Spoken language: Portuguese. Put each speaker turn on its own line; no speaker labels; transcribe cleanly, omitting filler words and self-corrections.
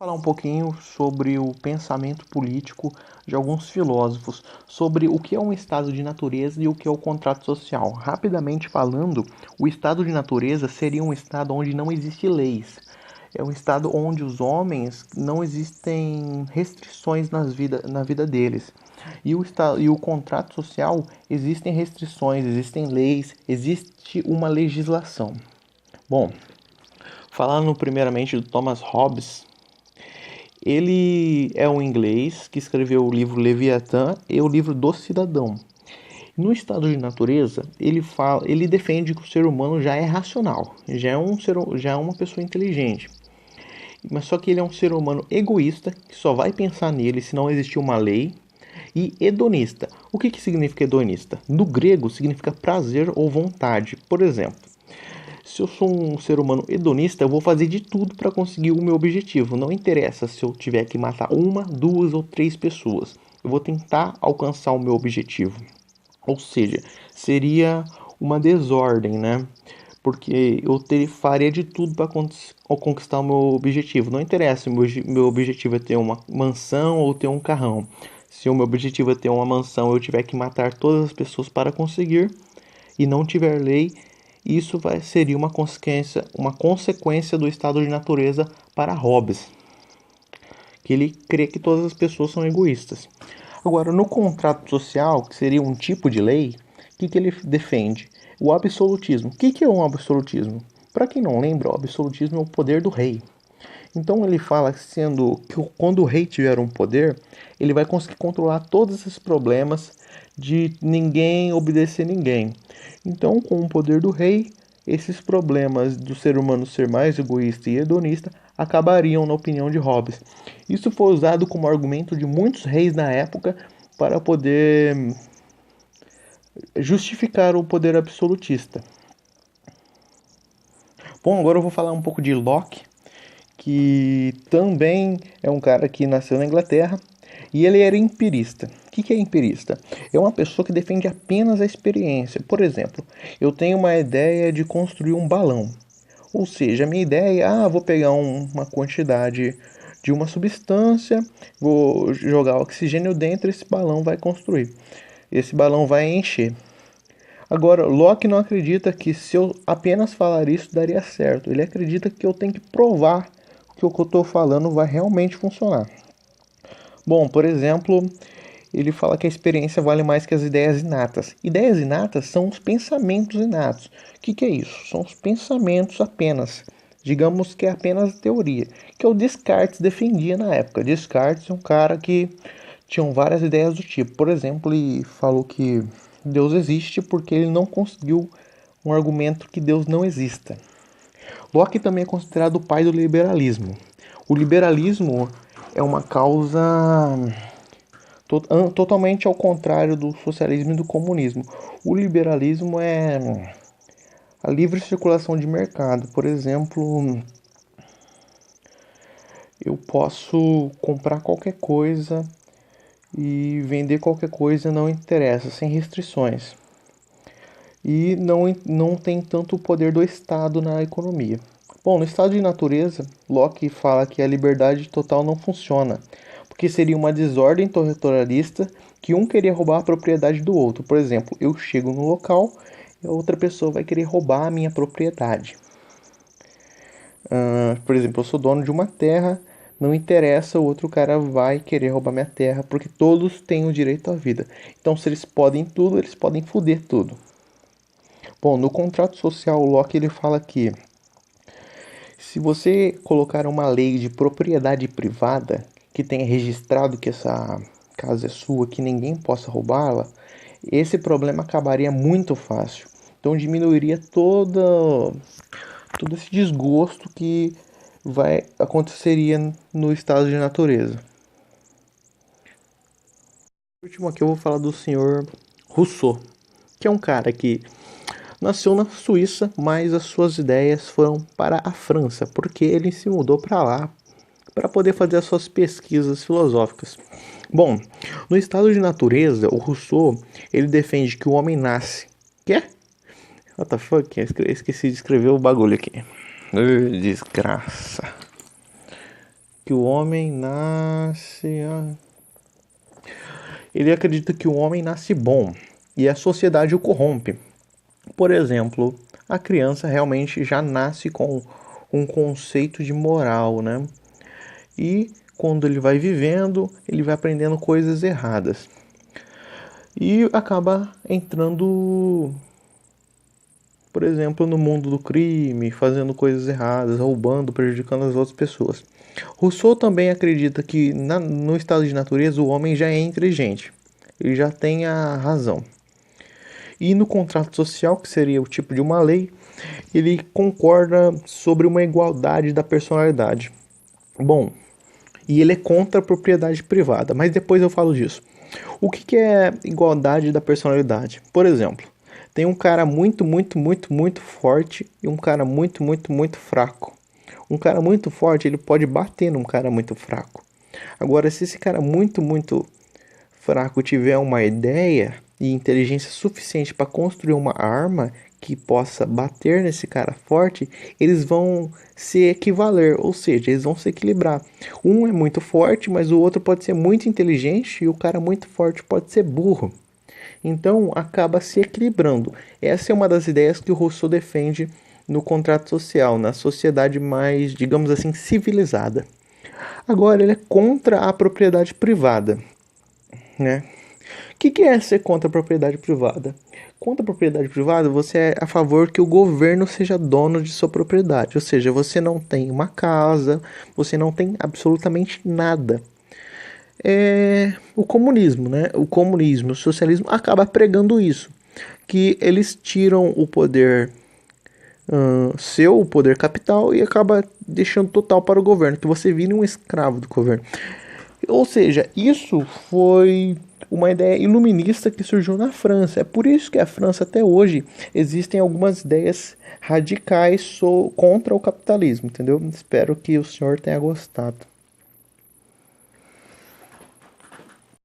Falar um pouquinho sobre o pensamento político de alguns filósofos, sobre o que é um estado de natureza e o que é o contrato social. Rapidamente falando, o estado de natureza seria um estado onde não existe leis. É um estado onde os homens não existem restrições na vida deles. E o contrato social existem restrições, existem leis, existe uma legislação. Bom, falando primeiramente do Thomas Hobbes, ele é um inglês que escreveu o livro Leviatã e o livro do Cidadão. No estado de natureza, ele defende que o ser humano já é racional, já é uma pessoa inteligente. Mas só que ele é um ser humano egoísta, que só vai pensar nele se não existir uma lei, e hedonista. O que significa hedonista? Do grego significa prazer ou vontade. Por exemplo, se eu sou um ser humano hedonista, eu vou fazer de tudo para conseguir o meu objetivo. Não interessa se eu tiver que matar uma, duas ou três pessoas. Eu vou tentar alcançar o meu objetivo. Ou seja, seria uma desordem, né? Porque faria de tudo para conquistar o meu objetivo. Não interessa se meu objetivo é ter uma mansão ou ter um carrão. Se o meu objetivo é ter uma mansão, eu tiver que matar todas as pessoas para conseguir e não tiver lei, seria uma consequência do estado de natureza para Hobbes, que ele crê que todas as pessoas são egoístas. Agora, no contrato social, que seria um tipo de lei, que ele defende? O absolutismo. O que é um absolutismo? Para quem não lembra, o absolutismo é o poder do rei. Então ele fala sendo que quando o rei tiver um poder, ele vai conseguir controlar todos esses problemas de ninguém obedecer ninguém. Então, com o poder do rei, esses problemas do ser humano ser mais egoísta e hedonista acabariam, na opinião de Hobbes. Isso foi usado como argumento de muitos reis na época para poder justificar o poder absolutista. Bom, agora eu vou falar um pouco de Locke, que também é um cara que nasceu na Inglaterra e ele era empirista. O que é empirista? É uma pessoa que defende apenas a experiência. Por exemplo, eu tenho uma ideia de construir um balão. Ou seja, a minha ideia é, vou pegar uma quantidade de uma substância, vou jogar oxigênio dentro, esse balão vai construir. Esse balão vai encher. Agora, Locke não acredita que se eu apenas falar isso daria certo. Ele acredita que eu tenho que provar que o que eu estou falando vai realmente funcionar. Bom, por exemplo, ele fala que a experiência vale mais que as ideias inatas. Ideias inatas são os pensamentos inatos. O que é isso? São os pensamentos apenas. Digamos que é apenas teoria. Que o Descartes defendia na época. Descartes é um cara que tinha várias ideias do tipo. Por exemplo, ele falou que Deus existe porque ele não conseguiu um argumento que Deus não exista. Locke também é considerado o pai do liberalismo. O liberalismo é uma causa totalmente ao contrário do socialismo e do comunismo. O liberalismo é a livre circulação de mercado. Por exemplo, eu posso comprar qualquer coisa e vender qualquer coisa, não interessa, sem restrições. E não tem tanto o poder do Estado na economia. Bom, no estado de natureza, Locke fala que a liberdade total não funciona, porque seria uma desordem territorialista que um queria roubar a propriedade do outro. Por exemplo, eu chego no local e a outra pessoa vai querer roubar a minha propriedade. Por exemplo, eu sou dono de uma terra, não interessa, o outro cara vai querer roubar minha terra, porque todos têm o direito à vida. Então, se eles podem tudo, eles podem foder tudo. Bom, no contrato social, o Locke ele fala que se você colocar uma lei de propriedade privada que tenha registrado que essa casa é sua, que ninguém possa roubá-la, esse problema acabaria muito fácil. Então diminuiria todo esse desgosto que aconteceria no estado de natureza. Por último aqui eu vou falar do senhor Rousseau, que é um cara que nasceu na Suíça, mas as suas ideias foram para a França, porque ele se mudou para lá para poder fazer as suas pesquisas filosóficas. Bom, no estado de natureza, o Rousseau, ele defende que o homem nasce. Quê? What the fuck? Esqueci de escrever o bagulho aqui. Desgraça. que o homem nasce. Ele acredita que o homem nasce bom e a sociedade o corrompe. Por exemplo, a criança realmente já nasce com um conceito de moral, né? E quando ele vai vivendo, ele vai aprendendo coisas erradas. E acaba entrando, por exemplo, no mundo do crime, fazendo coisas erradas, roubando, prejudicando as outras pessoas. Rousseau também acredita que no estado de natureza o homem já é inteligente, ele já tem a razão. E no contrato social, que seria o tipo de uma lei, ele concorda sobre uma igualdade da personalidade. Bom, e ele é contra a propriedade privada, mas depois eu falo disso. O que é igualdade da personalidade? Por exemplo, tem um cara muito forte e um cara muito fraco. Um cara muito forte, ele pode bater num cara muito fraco. Agora, se esse cara muito fraco tiver uma ideia e inteligência suficiente para construir uma arma que possa bater nesse cara forte, eles vão se equivaler, ou seja, eles vão se equilibrar. Um é muito forte, mas o outro pode ser muito inteligente e o cara muito forte pode ser burro. Então acaba se equilibrando. Essa é uma das ideias que o Rousseau defende no contrato social, na sociedade mais, digamos assim, civilizada. Agora ele é contra a propriedade privada, né? O que é ser contra a propriedade privada? Contra a propriedade privada, você é a favor que o governo seja dono de sua propriedade. Ou seja, você não tem uma casa, você não tem absolutamente nada. É o comunismo, né? O comunismo, o socialismo acaba pregando isso. Que eles tiram o poder seu, o poder capital, e acaba deixando total para o governo. Que você vire um escravo do governo. Ou seja, isso foi uma ideia iluminista que surgiu na França. É por isso que a França até hoje existem algumas ideias radicais contra o capitalismo, entendeu? Espero que o senhor tenha gostado.